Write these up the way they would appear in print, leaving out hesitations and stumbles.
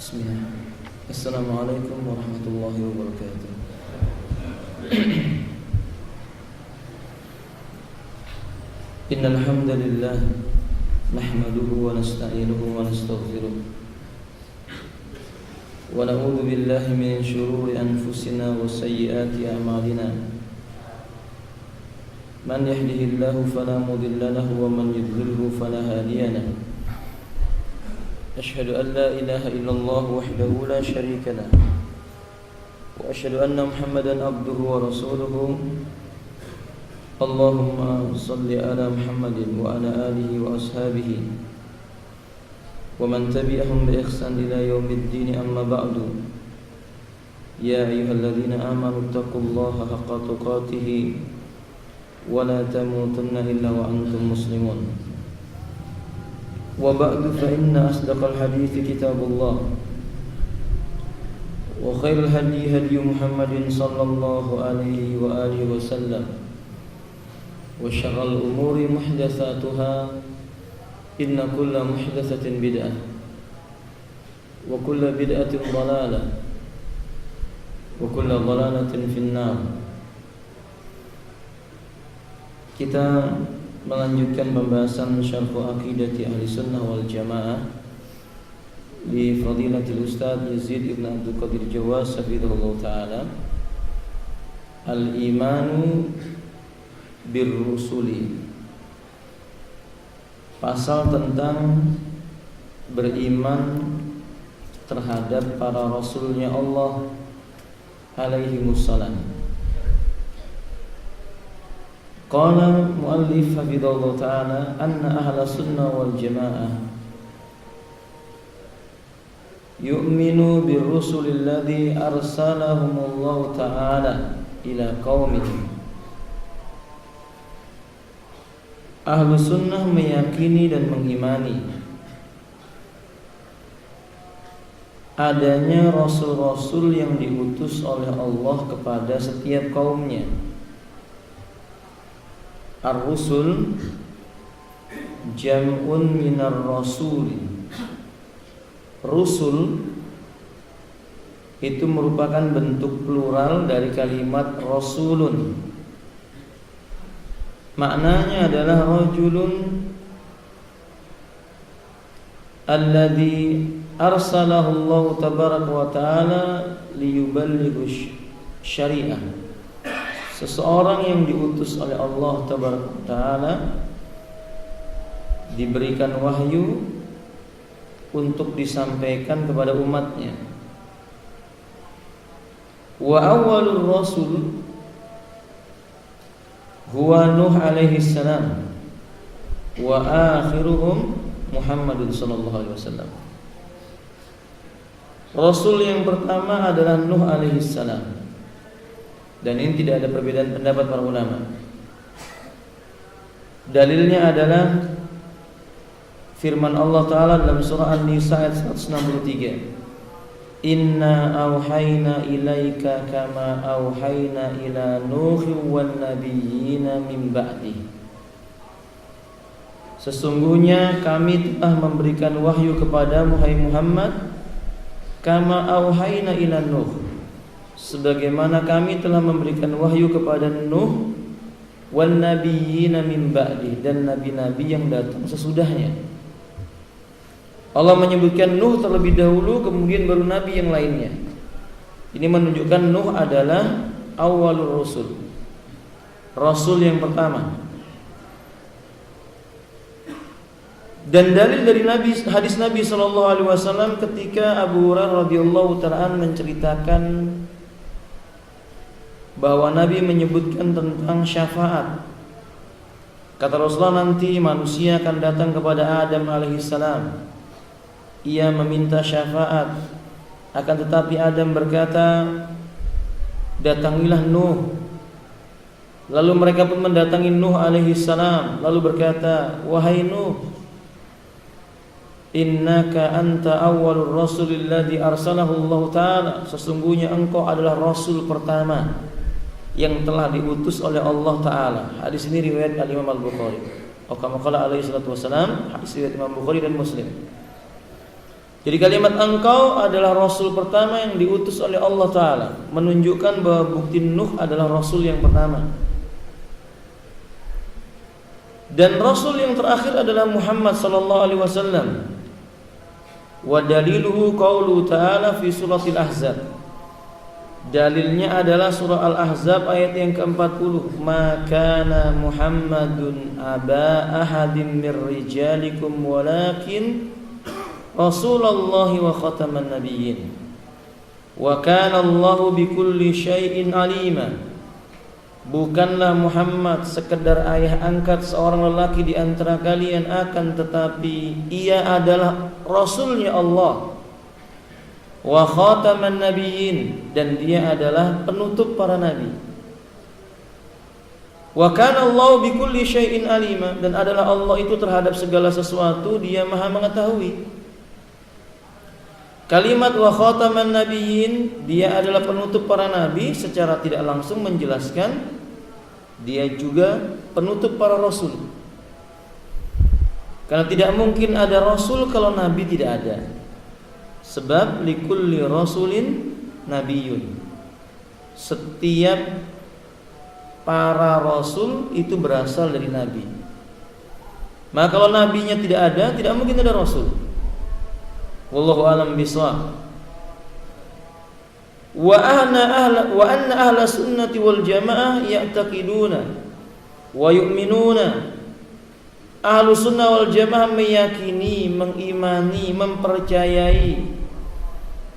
Bismillah. Assalamualaikum warahmatullahi wabarakatuh. Innal hamdalillah nahmaduhu wa nasta'inuhu wa nastaghfiruh. Wa na'udzu billahi min shururi anfusina wa sayyiati a'malina. Man yahdihillahu fala mudilla lahu wa man yudlilhu fala hadiya lahu. أشهد أن لا إله إلا الله وحده لا شريك له وأشهد أن محمدا عبده ورسوله اللهم صل على محمد وعلى آله وأصحابه ومن تبعهم بإحسان إلى يوم الدين أما بعد يا أيها الذين آمنوا اتقوا الله حق تقاته ولا تموتن إلا وأنتم مسلمون وبعد فإن أصدق الحديث كتاب الله وخير الهدي هدي محمد صلى الله عليه وآله وسلم وشر الأمور محدثاتها إن كل محدثة بدعة وكل بدعة ضلالة وكل ضلالة في النار. Kita melanjutkan pembahasan syarh aqidati ahli sunnah wal jamaah di fadilatul ustaz Yazid ibn Abdul Qadir Jawas hafizahullah ta'ala. Al-imanu birrusuli, pasal tentang beriman terhadap para rasulnya Allah alaihi wassalam. Qala muallif hafizahullah ta'ala anna ahla sunnah wal jamaah yu'minu birrusulil ladzi arsalahumullahu ta'ala ila qaumihim. Ahlu sunnah meyakini dan mengimani adanya rasul-rasul yang diutus oleh Allah kepada setiap kaumnya. Ar-rusul jam'un minar rasul. Rusul itu merupakan bentuk plural dari kalimat rasulun. Maknanya adalah rajulun alladzi arsalahu Allah tabaraka wa ta'ala liyuballighu syari'ah. Seseorang yang diutus oleh Allah tabaraka wa ta'ala diberikan wahyu untuk disampaikan kepada umatnya. Wa awwalur rasul huwa Nuh alaihi salam wa akhiruhum Muhammadun sallallahu alaihi wasallam. Rasul yang pertama adalah Nuh alaihi salam. Dan ini tidak ada perbedaan pendapat para ulama. Dalilnya adalah firman Allah Ta'ala dalam surah An-Nisa ayat 163. Inna awhayna ilaika kama awhayna ila Nuhin wan nabiyyina min ba'di. Sesungguhnya kami telah memberikan wahyu kepadamu hai Muhammad kama awhayna ila Nuh, sebagaimana kami telah memberikan wahyu kepada Nuh wan nabiyyina min ba'di, dan nabi-nabi yang datang sesudahnya. Allah menyebutkan Nuh terlebih dahulu, kemudian baru nabi yang lainnya. Ini menunjukkan Nuh adalah awwalur rasul, rasul yang pertama. Dan dalil dari hadis Nabi SAW ketika Abu Hurairah radhiyallahu ta'ala menceritakan bahwa Nabi menyebutkan tentang syafaat. Kata Rasulullah, nanti manusia akan datang kepada Adam alaihissalam. Ia meminta syafaat, akan tetapi Adam berkata, datangilah Nuh. Lalu mereka pun mendatangi Nuh alaihissalam, lalu berkata, wahai Nuh, innaka anta awwalur rasulil ladzi arsalahu Allah ta'ala. Sesungguhnya engkau adalah rasul pertama yang telah diutus oleh Allah Ta'ala. Hadis ini riwayat Al-Imam Al-Bukhari. Kama qala alaihi salatu wasalam, hadis riwayat Imam Bukhari dan Muslim. Jadi kalimat engkau adalah rasul pertama yang diutus oleh Allah Ta'ala, menunjukkan bahwa bukti Nuh adalah rasul yang pertama. Dan rasul yang terakhir adalah Muhammad sallallahu alaihi wasallam. Wa daliluhu qaulu ta'ala fi suratil ahzab. Dalilnya adalah surah Al-Ahzab ayat yang ke-40. Ma kana Muhammadun aba ahadin mir rijalikum walakin Rasulullahi wa khataman nabiyyin. Wa kana Allahu bikulli syai'in alima. Bukanlah Muhammad sekedar ayah angkat seorang lelaki di antara kalian, akan tetapi ia adalah rasulnya Allah. Wa khataman nabiyyin, dan dia adalah penutup para nabi. Wa kana Allahu bikulli syai'in alima, dan adalah Allah itu terhadap segala sesuatu dia Maha mengetahui. Kalimat wa khataman nabiyyin, dia adalah penutup para nabi, secara tidak langsung menjelaskan dia juga penutup para rasul. Karena tidak mungkin ada rasul kalau nabi tidak ada. Sebab likulli rasulin nabiyun. Setiap para rasul itu berasal dari nabi. Maka kalau nabinya tidak ada, tidak mungkin ada rasul. Wallahu a'lam bishawab. Wa anna ahla sunnati wal jamaah ya'taqiduna wa yu'minuna. Ahlu sunnah wal jamaah meyakini, mengimani, mempercayai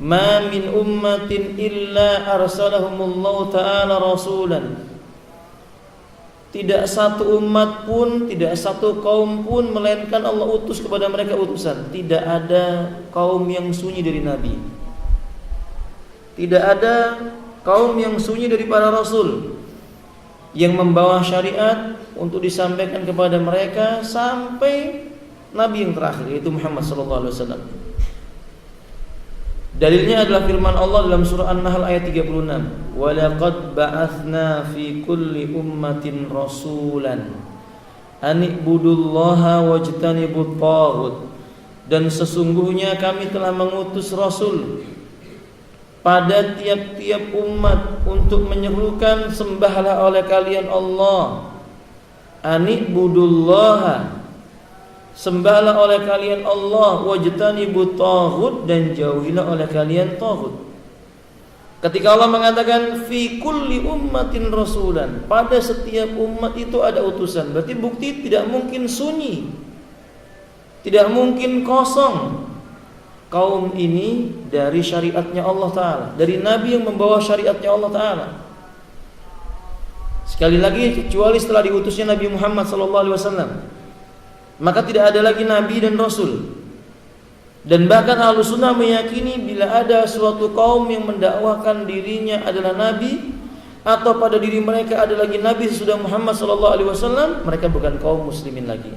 ma min ummatin illa arsalahumullahu ta'ala rasulan. Tidak satu umat pun, tidak satu kaum pun melainkan Allah utus kepada mereka utusan. Tidak ada kaum yang sunyi dari nabi. Tidak ada kaum yang sunyi dari para rasul yang membawa syariat untuk disampaikan kepada mereka sampai nabi yang terakhir, yaitu Muhammad sallallahu alaihi wasallam. Dalilnya adalah firman Allah dalam surah An-Nahl ayat 36. Wa laqad ba'atsna fi kulli ummatin rasulan an ibudullaha wajtanibut taghut. Dan sesungguhnya kami telah mengutus rasul pada tiap-tiap umat untuk menyerukan sembahlah oleh kalian Allah. Ani'budullaha, sembahlah oleh kalian Allah, wajtanibut taghut, dan jauhilah oleh kalian taghut. Ketika Allah mengatakan fi kulli ummatin rasulan, pada setiap umat itu ada utusan, berarti bukti tidak mungkin sunyi, tidak mungkin kosong kaum ini dari syariatnya Allah Ta'ala, dari nabi yang membawa syariatnya Allah Ta'ala. Sekali lagi, kecuali setelah diutusnya Nabi Muhammad SAW, maka tidak ada lagi nabi dan rasul. Dan bahkan Ahlussunnah meyakini bila ada suatu kaum yang mendakwahkan dirinya adalah nabi, atau pada diri mereka ada lagi nabi sesudah Muhammad SAW, mereka bukan kaum muslimin lagi.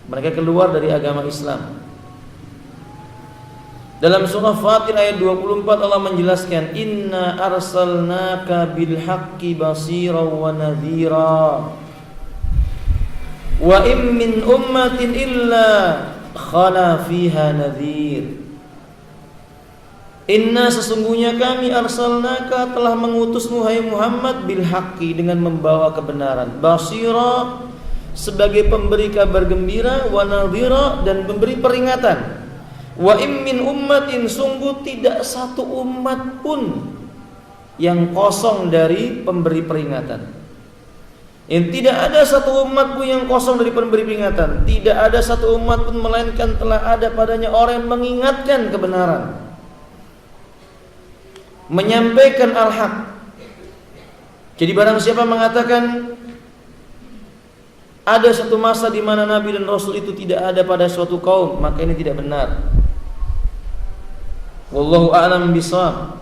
Mereka keluar dari agama Islam. Dalam surah Fatir ayat 24 Allah menjelaskan, inna arsalnaka bil haqqi basiran wa nadhira wa in min ummatin illa khala fiha nadhir. Inna, sesungguhnya kami arsalnaka, telah mengutusmu hai Muhammad, bil haqqi, dengan membawa kebenaran, basira, sebagai pemberi kabar gembira, wa nadhira, dan memberi peringatan. Wa in min ummatin, sungguh tidak satu umat pun yang kosong dari pemberi peringatan. Tidak ada satu umat pun yang kosong dari pemberi peringatan. Tidak ada satu umat pun melainkan telah ada padanya orang yang mengingatkan kebenaran, menyampaikan al-haq. Jadi barang siapa mengatakan ada satu masa di mana nabi dan rasul itu tidak ada pada suatu kaum, maka ini tidak benar. Wallahu a'lam bishawab.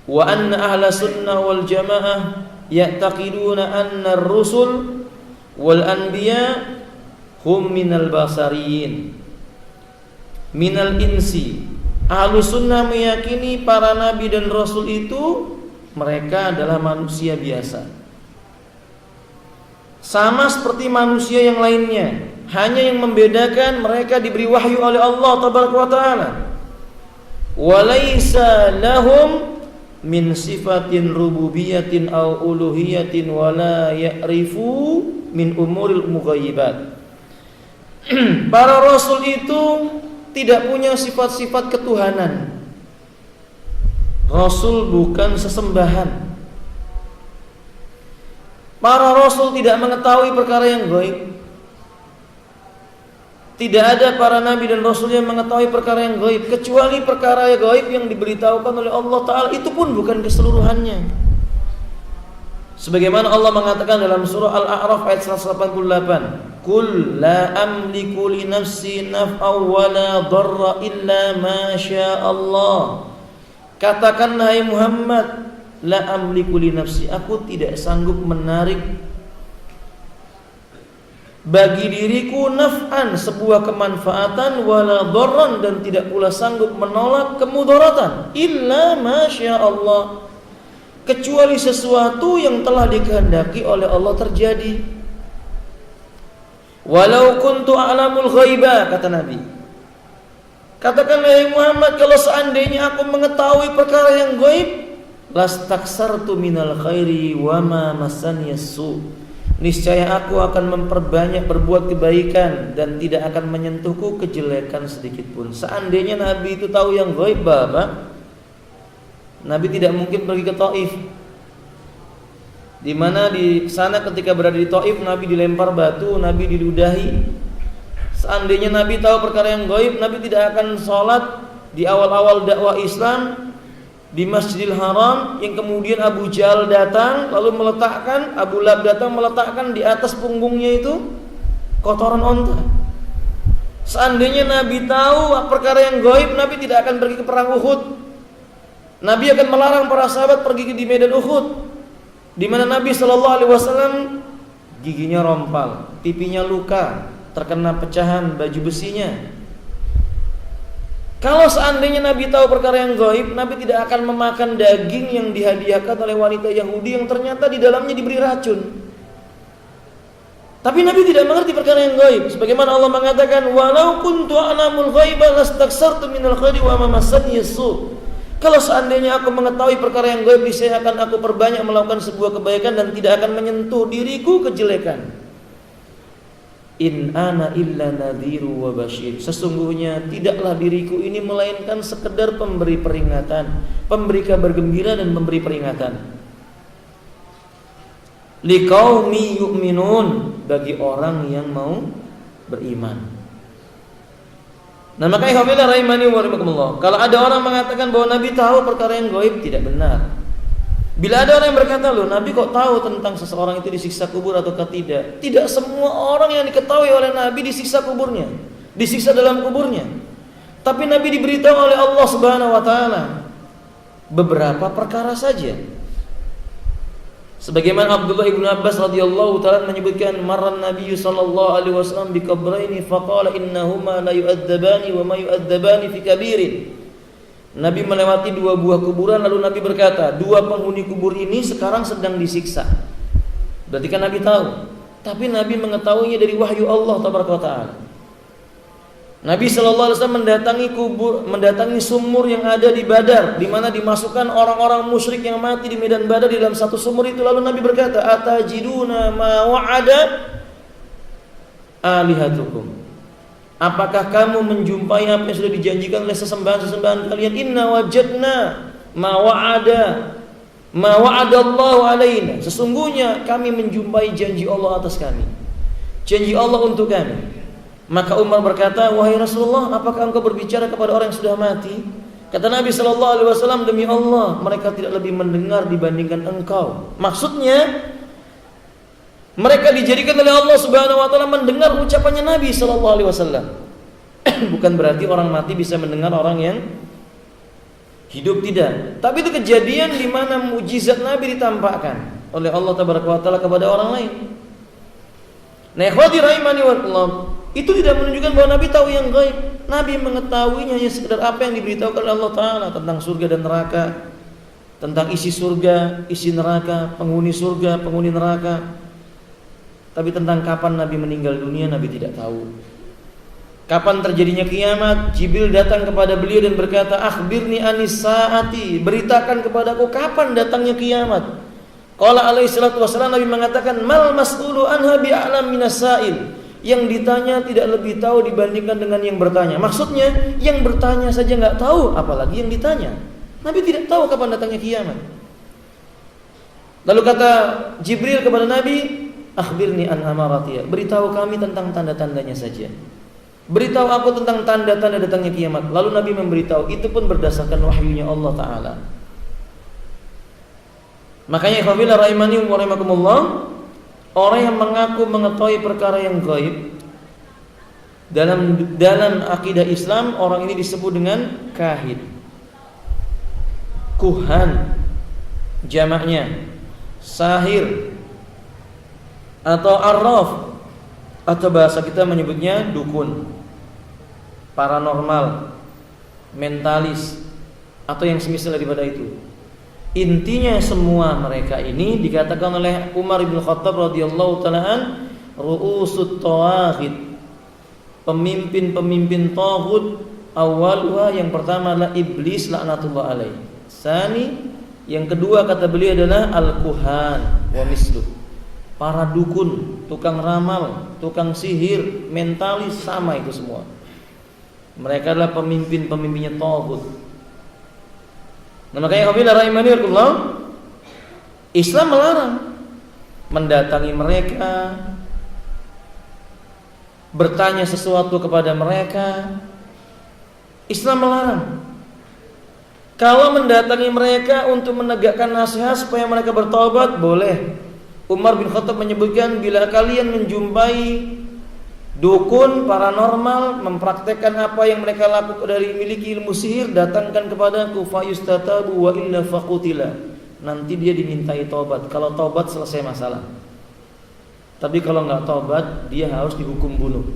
Wa anna ahla sunnah wal jamaah ya'taqiduna anna ar-rusul wal anbiya hum minal basariyin minal insi. Ahlu sunnah meyakini para nabi dan rasul itu mereka adalah manusia biasa, sama seperti manusia yang lainnya. Hanya yang membedakan mereka diberi wahyu oleh Allah tabaraka wa taala. Walaysa lahum min sifatin rububiyatin aw uluhiyatin wala ya'rifu min umuril mughayyibat. Para rasul itu tidak punya sifat-sifat ketuhanan. Rasul bukan sesembahan. Para rasul tidak mengetahui perkara yang gaib. Tidak ada para nabi dan rasul yang mengetahui perkara yang gaib, kecuali perkara yang gaib yang diberitahukan oleh Allah Ta'ala, itu pun bukan keseluruhannya. Sebagaimana Allah mengatakan dalam surah Al-A'raf ayat 188, Qul la amliku li nafsi naf'aw wa la dharra illa ma syaa Allah. Katakan hai Muhammad, la amliku li nafsi, aku tidak sanggup menarik bagi diriku naf'an, sebuah kemanfaatan, wala dharran, dan tidak pula sanggup menolak kemudaratan, illa ma syaa Allah, kecuali sesuatu yang telah dikehendaki oleh Allah terjadi. Walau kuntu a'lamul ghaiba, kata Nabi, katakanlah ya Muhammad, kalau seandainya aku mengetahui perkara yang gaib, lastaksartu minal khairi wa ma masaniyas su', niscaya aku akan memperbanyak berbuat kebaikan dan tidak akan menyentuhku kejelekan sedikit pun. Seandainya Nabi itu tahu yang gaib, Bapak, Nabi tidak mungkin pergi ke Taif, di mana di sana ketika berada di Taif Nabi dilempar batu, Nabi diludahi. Seandainya Nabi tahu perkara yang gaib, Nabi tidak akan sholat di awal-awal dakwah Islam di Masjidil Haram, yang kemudian Abu Jahal datang lalu meletakkan, Abu Lahab datang meletakkan di atas punggungnya itu kotoran onta. Seandainya Nabi tahu perkara yang gaib, Nabi tidak akan pergi ke perang Uhud. Nabi akan melarang para sahabat pergi di medan Uhud, di mana Nabi SAW giginya rompal, pipinya luka, terkena pecahan baju besinya. Kalau seandainya Nabi tahu perkara yang gaib, Nabi tidak akan memakan daging yang dihadiahkan oleh wanita Yahudi yang ternyata di dalamnya diberi racun. Tapi Nabi tidak mengerti perkara yang gaib. Sebagaimana Allah mengatakan, walau kuntu a'lamul ghaiba lastaksartu minal khairi wa ma masaniyas su'. Kalau seandainya aku mengetahui perkara yang gaib, niscaya akan aku perbanyak melakukan sebuah kebaikan dan tidak akan menyentuh diriku kejelekan. In ana illa nadhiru wa bashir. Sesungguhnya tidaklah diriku ini melainkan sekedar pemberi peringatan, pemberi kabar gembira dan memberi peringatan. Liqaumi yu'minun, bagi orang yang mau beriman. Nah, makanya hafizah rahimani wa rahimakumullah, kalau ada orang mengatakan bahwa Nabi tahu perkara yang gaib, tidak benar. Bila ada orang yang berkata, loh, Nabi kok tahu tentang seseorang itu disiksa kubur atau tidak? Tidak semua orang yang diketahui oleh Nabi disiksa kuburnya, disiksa dalam kuburnya. Tapi Nabi diberitahu oleh Allah Subhanahu wa taala beberapa perkara saja. Sebagaimana Abdullah ibn Abbas radhiyallahu taala menyebutkan, marran Nabi sallallahu alaihi wasallam bi qabraini faqala innahuma la yu'adzabani wa ma yu'adzabani fi kabirin. Nabi melewati dua buah kuburan, lalu Nabi berkata, dua penghuni kubur ini sekarang sedang disiksa. Berarti kan Nabi tahu, tapi Nabi mengetahuinya dari wahyu Allah taala. Nabi SAW mendatangi sumur yang ada di Badar, di mana dimasukkan orang-orang musyrik yang mati di medan Badar di dalam satu sumur itu. Lalu Nabi berkata, atajiduna ma wa'ada alihatukum. Apakah kamu menjumpai apa yang sudah dijanjikan oleh sesembahan-sesembahan kalian? Inna wajadna ma wa'adallahu alaina. Sesungguhnya kami menjumpai janji Allah atas kami, janji Allah untuk kami. Maka Umar berkata, wahai Rasulullah, apakah engkau berbicara kepada orang yang sudah mati? Kata Nabi SAW, demi Allah, mereka tidak lebih mendengar dibandingkan engkau. Maksudnya, mereka dijadikan oleh Allah Subhanahu wa taala mendengar ucapannya Nabi sallallahu alaihi wasallam. Bukan berarti orang mati bisa mendengar orang yang hidup, tidak. Tapi itu kejadian di mana mukjizat Nabi ditampakkan oleh Allah Tabaraka wa taala kepada orang lain. Nah, ikhwati rahimani wa rahimakumullah, itu tidak menunjukkan bahwa Nabi tahu yang gaib. Nabi mengetahuinya hanya sekedar apa yang diberitahukan oleh Allah taala tentang surga dan neraka, tentang isi surga, isi neraka, penghuni surga, penghuni neraka. Tapi tentang kapan Nabi meninggal dunia, Nabi tidak tahu. Kapan terjadinya kiamat, Jibril datang kepada beliau dan berkata, "Akhbirni anis saati," beritakan kepadaku kapan datangnya kiamat. Qala alaihi salatu wasallam, Nabi mengatakan, "Mal mas'ulu anha bi'alam minas sa'il." Yang ditanya tidak lebih tahu dibandingkan dengan yang bertanya. Maksudnya, yang bertanya saja enggak tahu, apalagi yang ditanya. Nabi tidak tahu kapan datangnya kiamat. Lalu kata Jibril kepada Nabi, "Akhbirni an amaratiha." Beritahu kami tentang tanda-tandanya saja. Beritahu aku tentang tanda-tanda datangnya kiamat. Lalu Nabi memberitahu, itu pun berdasarkan wahyunya Allah Ta'ala. Makanya ikhwafillah rahimani wa rahimakumullah, orang yang mengaku mengetahui perkara yang gaib, dalam akidah Islam, orang ini disebut dengan kahin, kuhan jamaknya, sahir atau arraf, atau bahasa kita menyebutnya dukun, paranormal, mentalis, atau yang semisal daripada itu. Intinya semua mereka ini dikatakan oleh Umar bin Khattab radhiyallahu taala an, ru'usut tawaghit, pemimpin-pemimpin taghut. Awalnya yang pertama adalah iblis laknatullah alaih. Sani, yang kedua kata beliau adalah al-kuhan wa misluh, para dukun, tukang ramal, tukang sihir, mentalis, sama itu semua. Mereka adalah pemimpin-pemimpinnya taghut. Nah, makanya apabila rahimanillah, Islam melarang mendatangi mereka, bertanya sesuatu kepada mereka. Islam melarang. Kalau mendatangi mereka untuk menegakkan nasihat supaya mereka bertaubat, boleh. Umar bin Khattab menyebutkan, bila kalian menjumpai dukun, paranormal, mempraktekkan apa yang mereka lakukan dari miliki ilmu sihir, datangkan kepadaku, fayustatabu wa illa faqutila. Nanti dia dimintai taubat. Kalau taubat selesai masalah. Tapi kalau enggak taubat, dia harus dihukum bunuh.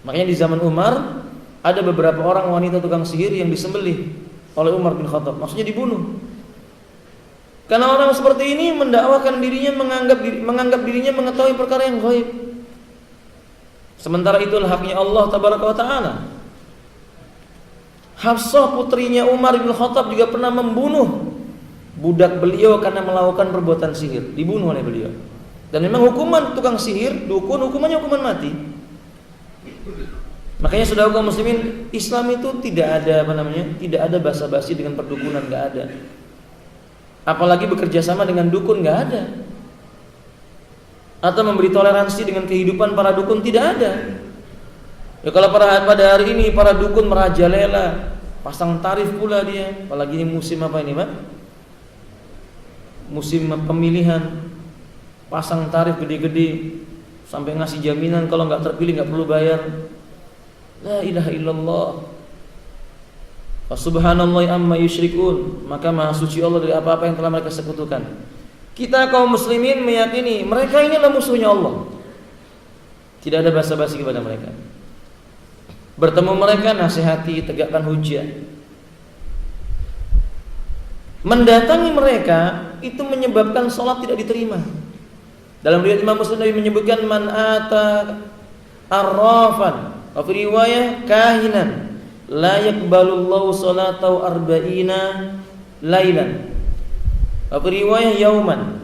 Makanya di zaman Umar ada beberapa orang wanita tukang sihir yang disembelih oleh Umar bin Khattab, maksudnya dibunuh. Karena orang seperti ini mendakwakan dirinya, menganggap dirinya mengetahui perkara yang gaib. Sementara itulah haknya Allah tabaraka wa taala. Hafsah putrinya Umar bin Khattab juga pernah membunuh budak beliau karena melakukan perbuatan sihir, dibunuh oleh beliau. Dan memang hukuman tukang sihir, dukun, hukumannya hukuman mati. Makanya saudara kaum muslimin, Islam itu tidak ada tidak ada basa-basi dengan perdukunan, enggak ada. Apalagi bekerja sama dengan dukun, enggak ada. Atau memberi toleransi dengan kehidupan para dukun, tidak ada. Ya kalau pada hari ini para dukun merajalela, pasang tarif pula dia, apalagi ini musim apa ini, Pak? Musim pemilihan, pasang tarif gede-gede, sampai ngasih jaminan kalau nggak terpilih nggak perlu bayar. La ilaha illallah. Fa subhanallahi amma yusyrikun. Maka maha suci Allah dari apa-apa yang telah mereka sekutukan. Kita kaum muslimin meyakini mereka ini adalah musuhnya Allah. Tidak ada basa-basi kepada mereka. Bertemu mereka, nasihati, tegakkan hujjah. Mendatangi mereka itu menyebabkan sholat tidak diterima. Dalam riwayat Imam Muslim Nabi menyebutkan, man ata arrafan, wa fi riwayah kahinan, la yaqbalullahu salatahu arba'ina lailan. Apa riwayah yauman.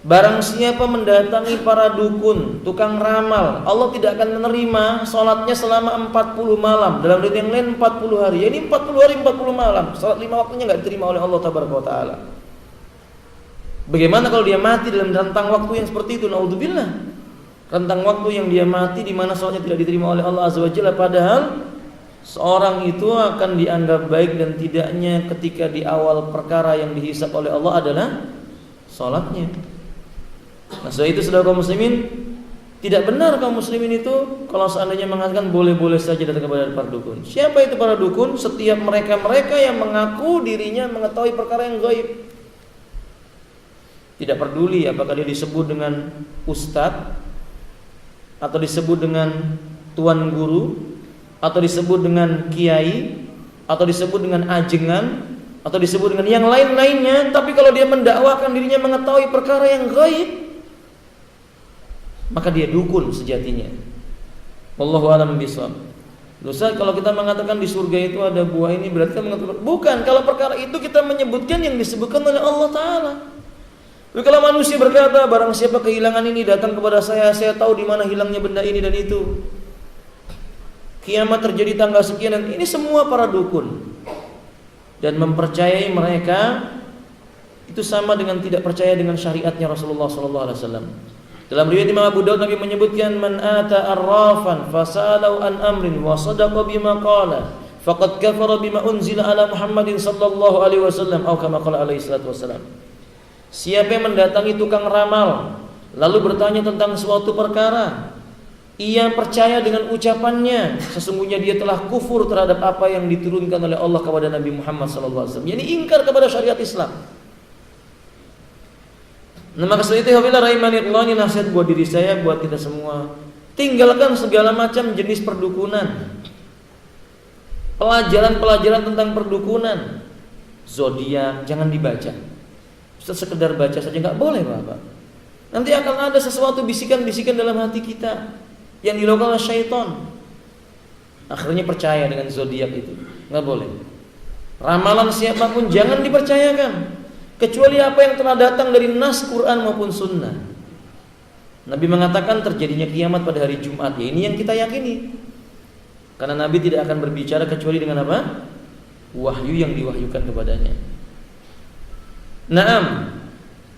Barang siapa mendatangi para dukun, tukang ramal, Allah tidak akan menerima salatnya selama 40 malam. Dalam riwayat yang lain 40 hari. Ini 40 hari 40 malam. Salat 5 waktunya enggak diterima oleh Allah tabaraka wa taala. Bagaimana kalau dia mati dalam rentang waktu yang seperti itu? Naudzubillah. Rentang waktu yang dia mati di mana salatnya tidak diterima oleh Allah azza wa jalla, padahal seorang itu akan dianggap baik dan tidaknya ketika di awal perkara yang dihisab oleh Allah adalah salatnya. Nah, sebab itu saudara kaum muslimin, tidak benar kaum muslimin itu kalau seandainya mengatakan boleh-boleh saja datang kepada para dukun. Siapa itu para dukun? Setiap mereka yang mengaku dirinya mengetahui perkara yang gaib. Tidak peduli apakah dia disebut dengan ustadz, atau disebut dengan tuan guru, atau disebut dengan kiai, atau disebut dengan ajengan, atau disebut dengan yang lain-lainnya. Tapi kalau dia mendakwakan dirinya mengetahui perkara yang gaib, maka dia dukun sejatinya. Wallahu a'lam bishawab. Dosa kalau kita mengatakan di surga itu ada buah ini berarti kita mengatakan bukan, kalau perkara itu kita menyebutkan yang disebutkan oleh Allah Ta'ala. Tapi kalau manusia berkata barang siapa kehilangan ini datang kepada saya tahu di mana hilangnya benda ini dan itu. Kiamat terjadi tanggal sekian dan ini semua para dukun. Dan mempercayai mereka itu sama dengan tidak percaya dengan syariatnya Rasulullah SAW. Dalam riwayat Imam Abu Daud Nabi menyebutkan man ata arrafan fasalau an amrin wa sadaqa bima qala faqad kafara bima unzila ala Muhammadin sallallahu alaihi wasallam atau kama qala alaihi salatu wasallam. Siapa yang mendatangi tukang ramal lalu bertanya tentang suatu perkara, ia percaya dengan ucapannya, sesungguhnya dia telah kufur terhadap apa yang diturunkan oleh Allah kepada Nabi Muhammad sallallahu alaihi wasallam. Yani ingkar kepada syariat Islam. Nah, maka setelah itu hafilah rahimanillah, ini nasihat buat diri saya, buat kita semua. Tinggalkan segala macam jenis perdukunan. Pelajaran-pelajaran tentang perdukunan, zodiak jangan dibaca. Sekedar baca saja enggak boleh, Bapak. Nanti akan ada sesuatu bisikan-bisikan dalam hati kita yang dilakukan oleh syaitan. Akhirnya percaya dengan zodiak itu. Enggak boleh. Ramalan siapapun jangan dipercayakan, kecuali apa yang telah datang dari nas Quran maupun sunnah. Nabi mengatakan terjadinya kiamat pada hari Jumat. Ya, ini yang kita yakini. Karena Nabi tidak akan berbicara kecuali dengan apa? Wahyu yang diwahyukan kepadanya. Naam.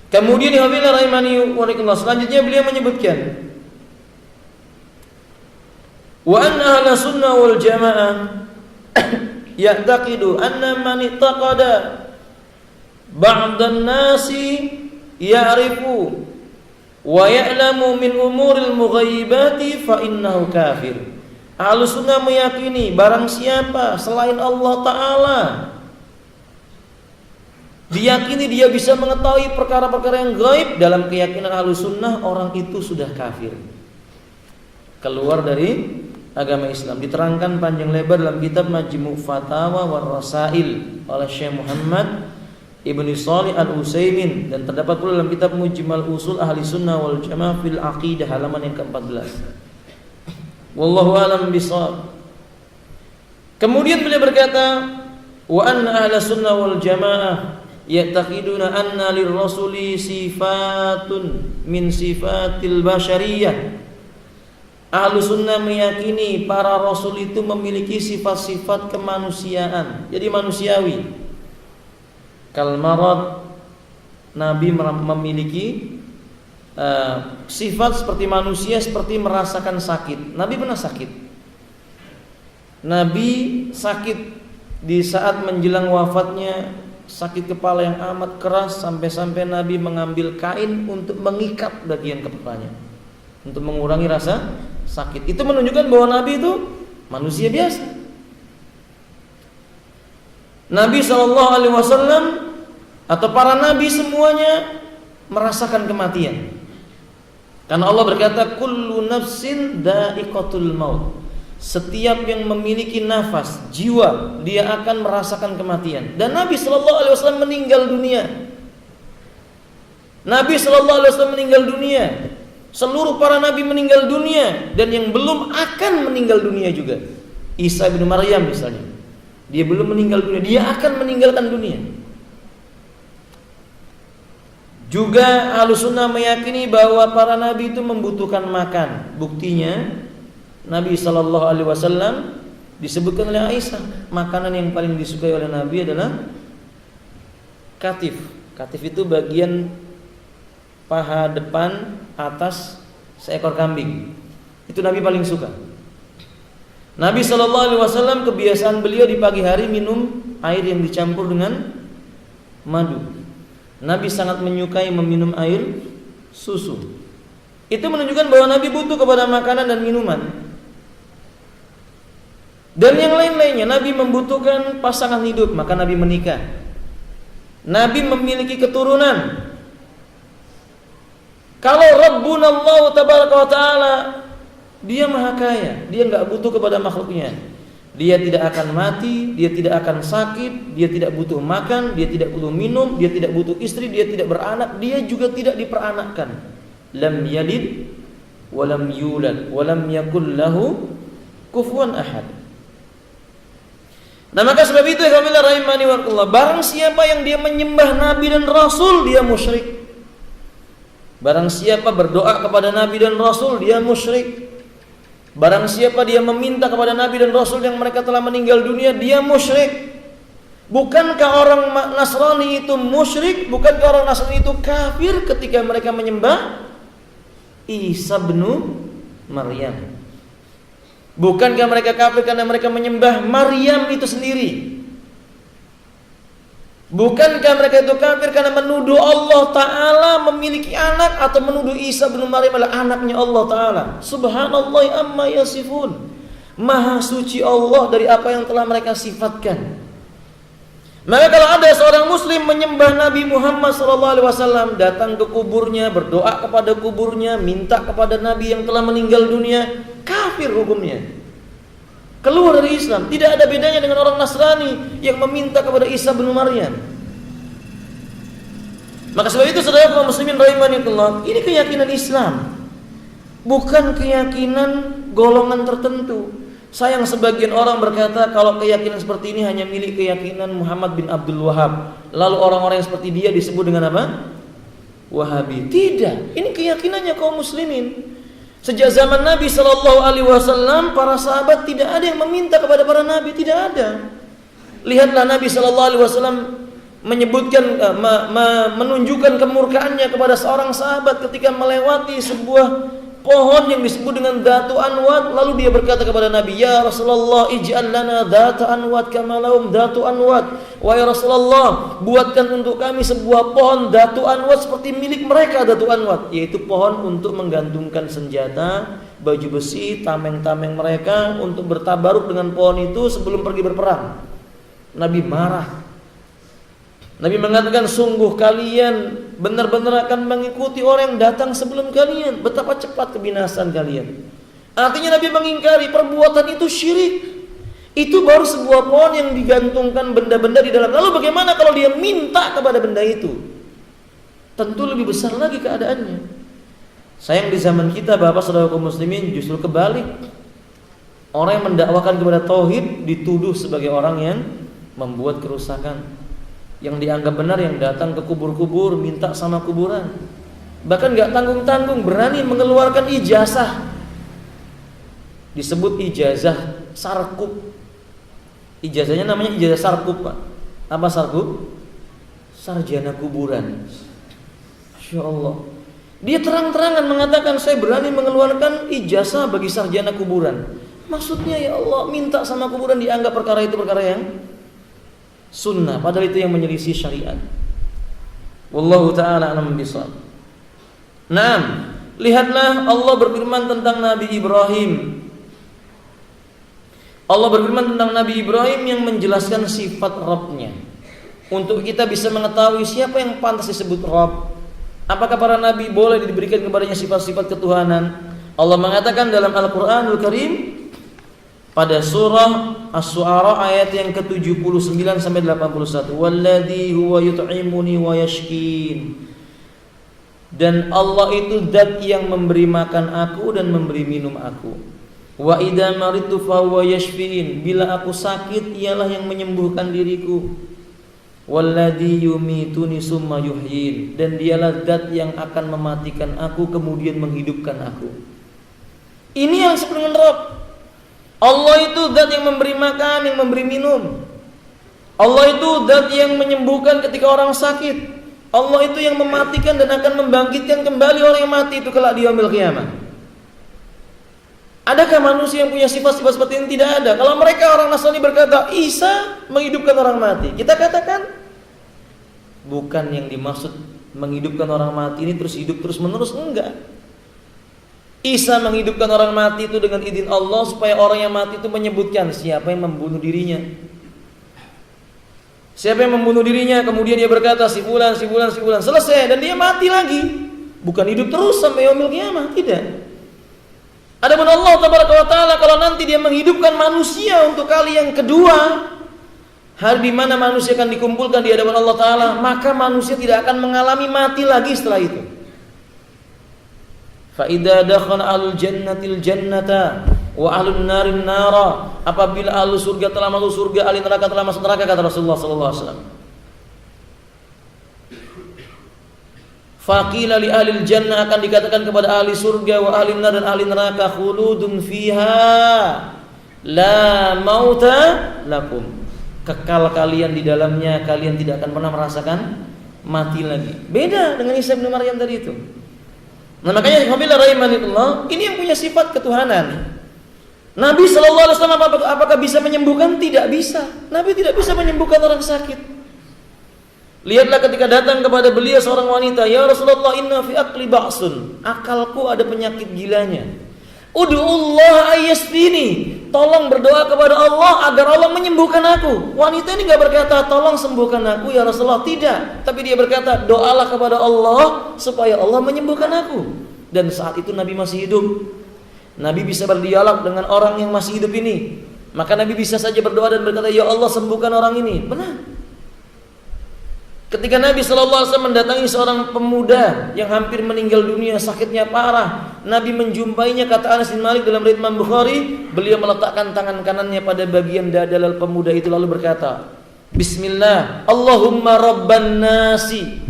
Kemudian hafilah rahimani wa rahimakumullah, selanjutnya beliau menyebutkan wa anna ahla sunnah wal jamaah ya'taqidu anna man ittaqada ba'dan nasi ya'rifu wa ya'lamu min umuril mughaibati fa innahu kafir. Ahlus sunnah meyakini barang siapa selain Allah Ta'ala diyakini dia bisa mengetahui perkara-perkara yang gaib, dalam keyakinan Ahlus sunnah orang itu sudah kafir, keluar dari agama Islam. Diterangkan panjang lebar dalam kitab Majmu' Fatawa war Rasail oleh Syekh Muhammad Ibnu Shalih Al-Utsaimin, dan terdapat pula dalam kitab Mujmal Usul Ahli Sunnah wal Jamaah fil Aqidah halaman yang ke-14. Wallahu a'lam bishawab. Kemudian beliau berkata, wa anna ahla sunnah wal jamaah ya'taqiduna anna lirrasuli sifatun min sifatil basyariyah. Ahlu sunnah meyakini para rasul itu memiliki sifat-sifat kemanusiaan, jadi manusiawi. Kal marad, Nabi memiliki sifat seperti manusia, seperti merasakan sakit. Nabi pernah sakit. Nabi sakit di saat menjelang wafatnya, sakit kepala yang amat keras sampai-sampai Nabi mengambil kain untuk mengikat bagian kepalanya untuk mengurangi rasa sakit. Itu menunjukkan bahwa Nabi itu manusia biasa. Nabi SAW atau para nabi semuanya merasakan kematian. Karena Allah berkata, kullu nafsin dha'iqatul maut. Setiap yang memiliki nafas, jiwa, dia akan merasakan kematian. Dan Nabi SAW meninggal dunia. Nabi SAW meninggal dunia. Seluruh para nabi meninggal dunia, dan yang belum akan meninggal dunia juga. Isa bin Maryam misalnya, dia belum meninggal dunia, dia akan meninggalkan dunia. Juga Ahlussunnah meyakini bahwa para nabi itu membutuhkan makan. Buktinya Nabi SAW disebutkan oleh Aisyah, makanan yang paling disukai oleh Nabi adalah katif. Katif itu bagian paha depan atas seekor kambing. Itu Nabi paling suka. Nabi SAW kebiasaan beliau di pagi hari minum air yang dicampur dengan madu. Nabi sangat menyukai meminum air susu. Itu menunjukkan bahwa Nabi butuh kepada makanan dan minuman. Dan yang lain-lainnya, Nabi membutuhkan pasangan hidup, maka Nabi menikah. Nabi memiliki keturunan. Kalau Rabbuna Allah tabaraka wa ta'ala, dia maha kaya, dia enggak butuh kepada makhluknya. Dia tidak akan mati, dia tidak akan sakit, dia tidak butuh makan, dia tidak butuh minum, dia tidak butuh istri, dia tidak beranak, dia juga tidak diperanakkan. Lam yalid wa lam yulad wa lam yakul lahu kufuwan ahad. Nah, maka sebab itu ya kamilah rahimani wa Allah, barang siapa yang dia menyembah nabi dan rasul, dia musyrik. Barang siapa berdoa kepada nabi dan rasul, dia musyrik. Barang siapa dia meminta kepada nabi dan rasul yang mereka telah meninggal dunia, dia musyrik. Bukankah orang Nasrani itu musyrik? Bukankah orang Nasrani itu kafir ketika mereka menyembah Isa bin Maryam? Bukankah mereka kafir karena mereka menyembah Maryam itu sendiri? Bukankah mereka itu kafir karena menuduh Allah Ta'ala memiliki anak, atau menuduh Isa bin Maryam adalah anaknya Allah Ta'ala? Subhanallah amma yasifun. Maha suci Allah dari apa yang telah mereka sifatkan. Maka kalau ada seorang muslim menyembah Nabi Muhammad SAW, datang ke kuburnya, berdoa kepada kuburnya, minta kepada Nabi yang telah meninggal dunia, kafir hukumnya, keluar dari Islam. Tidak ada bedanya dengan orang Nasrani yang meminta kepada Isa bin Maryam. Maka sebab itu saudara kaum muslimin rahimanillah, ini keyakinan Islam, bukan keyakinan golongan tertentu. Sayang sebagian orang berkata kalau keyakinan seperti ini hanya milik keyakinan Muhammad bin Abdul Wahab, lalu orang-orang yang seperti dia disebut dengan apa? Wahabi. Tidak, ini keyakinannya kaum muslimin. Sejak zaman Nabi SAW, para sahabat tidak ada yang meminta kepada para nabi, tidak ada. Lihatlah Nabi SAW menyebutkan, menunjukkan kemurkaannya kepada seorang sahabat ketika melewati sebuah pohon yang disebut dengan Dhatu Anwat, lalu dia berkata kepada Nabi, "Ya Rasulullah, ij'al lana Dhatu Anwat kama lahum Dhatu Anwat." Wahai Rasulullah, buatkan untuk kami sebuah pohon Dhatu Anwat seperti milik mereka Dhatu Anwat, yaitu pohon untuk menggantungkan senjata, baju besi, tameng-tameng mereka untuk bertabaruk dengan pohon itu sebelum pergi berperang. Nabi marah. Nabi mengatakan, sungguh kalian benar-benar akan mengikuti orang yang datang sebelum kalian. Betapa cepat kebinasan kalian. Artinya Nabi mengingkari perbuatan itu syirik. Itu baru sebuah pohon yang digantungkan benda-benda di dalam. Lalu bagaimana kalau dia minta kepada benda itu? Tentu lebih besar lagi keadaannya. Sayang di zaman kita Bapak Saudara kaum muslimin justru kebalik. Orang yang mendakwakan kepada tauhid dituduh sebagai orang yang membuat kerusakan. Yang dianggap benar yang datang ke kubur-kubur minta sama kuburan, bahkan gak tanggung-tanggung berani mengeluarkan ijazah, disebut ijazah sarkup. Ijazahnya namanya ijazah sarkup, Pak. Apa sarkup? Sarjana kuburan. Masya Allah. Dia terang-terangan mengatakan, saya berani mengeluarkan ijazah bagi sarjana kuburan. Maksudnya ya Allah, minta sama kuburan dianggap perkara itu perkara yang sunnah, padahal itu yang menyelisih syariat. Wallahu ta'ala a'lam bishawab. Naam, lihatlah Allah berfirman tentang Nabi Ibrahim. Allah berfirman tentang Nabi Ibrahim yang menjelaskan sifat Rabb-nya, untuk kita bisa mengetahui siapa yang pantas disebut Rabb. Apakah para nabi boleh diberikan kepadanya sifat-sifat ketuhanan? Allah mengatakan dalam Al-Qur'anul Karim pada surah Asy-Syu'ara ayat yang ke-79 sampai 81, "Walladzi huwa yut'imuni wa yashkin." Dan Allah itu zat yang memberi makan aku dan memberi minum aku. "Wa idza maridtu fa huwa yashfin." Bila aku sakit, ialah yang menyembuhkan diriku. "Walladzi yumituni summa yuhyin." Dan dialah zat yang akan mematikan aku kemudian menghidupkan aku. Ini yang disebut dengan Rabb. Allah itu zat yang memberi makan, yang memberi minum. Allah itu zat yang menyembuhkan ketika orang sakit. Allah itu yang mematikan dan akan membangkitkan kembali orang yang mati itu kelak di yaumil qiyamah. Adakah manusia yang punya sifat-sifat seperti ini? Tidak ada. Kalau mereka orang Nasrani berkata Isa menghidupkan orang mati, kita katakan bukan yang dimaksud menghidupkan orang mati ini terus hidup terus menerus, enggak. Isa menghidupkan orang mati itu dengan izin Allah supaya orang yang mati itu menyebutkan siapa yang membunuh dirinya. Siapa yang membunuh dirinya, kemudian dia berkata si fulan, si fulan, si fulan, selesai dan dia mati lagi. Bukan hidup terus sampai yaumil qiyamah, tidak. Adapun Allah tabaraka wa taala kalau nanti dia menghidupkan manusia untuk kali yang kedua, hari di mana manusia akan dikumpulkan di hadapan Allah taala, maka manusia tidak akan mengalami mati lagi setelah itu. Fa idza dakhala ahlul jannatil jannata wa ahlun narin nara, apabila ahli surga telah masuk surga, ahli neraka telah masuk neraka, kata Rasulullah sallallahu alaihi wasallam. Faqila li ahli jannah, akan dikatakan kepada ahli surga wa ahli nar dan ahli neraka, khuludun fiha la mauta lakum, kekal kalian di dalamnya, kalian tidak akan pernah merasakan mati lagi. Beda dengan Isa bin Maryam tadi itu. Nah makanya Alhamdulillah rahimanillah, ini yang punya sifat ketuhanan. Nabi sallallahu alaihi wasallam apakah bisa menyembuhkan? Tidak bisa. Nabi tidak bisa menyembuhkan orang sakit. Lihatlah ketika datang kepada beliau seorang wanita, "Ya Rasulullah, inna fi aqli ba'sun." Akalku ada penyakit gilanya. "Ud'ullah ayyasfini." Tolong berdoa kepada Allah agar Allah menyembuhkan aku. Wanita ini enggak berkata, "Tolong sembuhkan aku ya Rasulullah." Tidak, tapi dia berkata, "Doalah kepada Allah supaya Allah menyembuhkan aku." Dan saat itu Nabi masih hidup. Nabi bisa berdialog dengan orang yang masih hidup ini. Maka Nabi bisa saja berdoa dan berkata, "Ya Allah, sembuhkan orang ini." Benar. Ketika Nabi SAW mendatangi seorang pemuda yang hampir meninggal dunia, sakitnya parah, Nabi menjumpainya, kata Anas bin Malik dalam riwayat Imam Bukhari, beliau meletakkan tangan kanannya pada bagian dada pemuda itu lalu berkata, "Bismillah, Allahumma rabban nasi,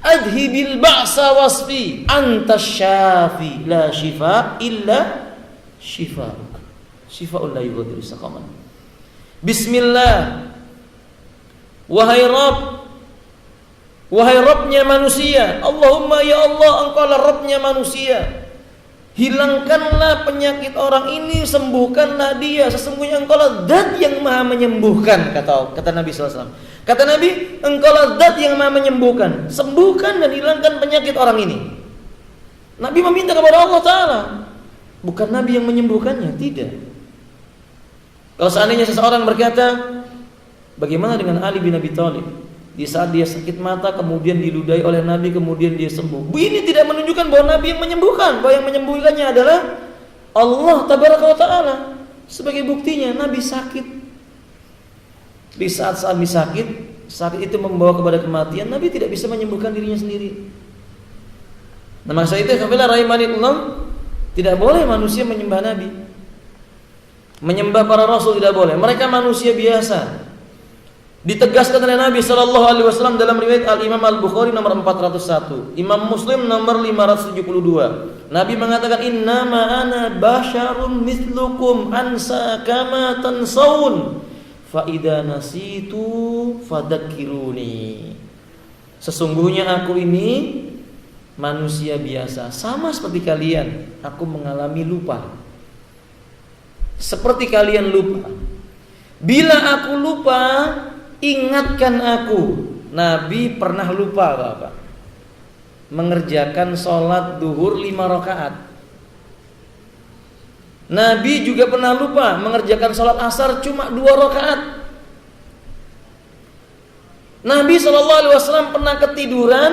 adhibil ba'sa wasfi, anta syafi, la shifa illa shifa'uk, shifa'un la yughadiru saqaman." Bismillah, wahai Rabbnya manusia, Allahumma ya Allah, Engkaulah Rabbnya manusia, hilangkanlah penyakit orang ini, sembuhkanlah dia, sesungguhnya Engkaulah Zat yang maha menyembuhkan, kata Nabi SAW. Kata Nabi, Engkaulah Zat yang maha menyembuhkan, sembuhkan dan hilangkan penyakit orang ini. Nabi meminta kepada Allah Ta'ala, bukan Nabi yang menyembuhkannya, tidak. Kalau seandainya seseorang berkata, bagaimana dengan Ali bin Abi Thalib? Di saat dia sakit mata, kemudian diludahi oleh Nabi, kemudian dia sembuh. Ini tidak menunjukkan bahwa Nabi yang menyembuhkan, bahwa yang menyembuhkannya adalah Allah Tabaraka wa Ta'ala. Sebagai buktinya, Nabi sakit. Di saat Nabi sakit itu membawa kepada kematian, Nabi tidak bisa menyembuhkan dirinya sendiri. Nah, masa itu kafilah rahimanillah, tidak boleh manusia menyembah Nabi. Menyembah para rasul tidak boleh. Mereka manusia biasa. Ditegaskan oleh Nabi sallallahu alaihi wasallam dalam riwayat Al-Imam Al-Bukhari nomor 401, Imam Muslim nomor 572. Nabi mengatakan, "Innama ana basyarun mithlukum ansa kama tansawun, fa idza nasitu fadzakiruni." Sesungguhnya aku ini manusia biasa, sama seperti kalian. Aku mengalami lupa. Seperti kalian lupa. Bila aku lupa, ingatkan aku. Nabi pernah lupa Bapak mengerjakan sholat duhur 5 rakaat. Nabi juga pernah lupa mengerjakan sholat asar cuma 2 rakaat. Nabi SAW pernah ketiduran,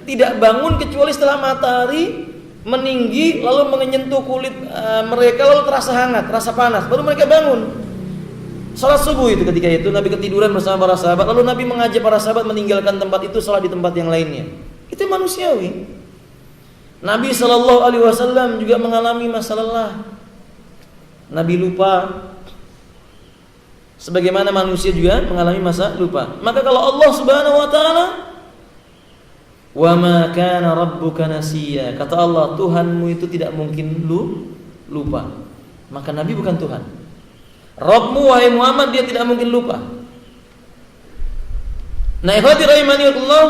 tidak bangun kecuali setelah matahari meninggi, lalu menyentuh kulit mereka, lalu terasa hangat, terasa panas, baru mereka bangun. Salat subuh itu, ketika itu Nabi ketiduran bersama para sahabat, lalu Nabi mengajak para sahabat meninggalkan tempat itu, salat di tempat yang lainnya. Itu manusiawi. Nabi SAW juga mengalami masa lelah. Nabi lupa, sebagaimana manusia juga mengalami masa lupa. Maka kalau Allah Subhanahu wa Ta'ala, "Wa ma kana rabbuka nasiya," kata Allah, Tuhanmu itu tidak mungkin lupa. Maka Nabi bukan Tuhan. Rabbmu wahai Muhammad, dia tidak mungkin lupa. Nah, ikhwati rahimanillah,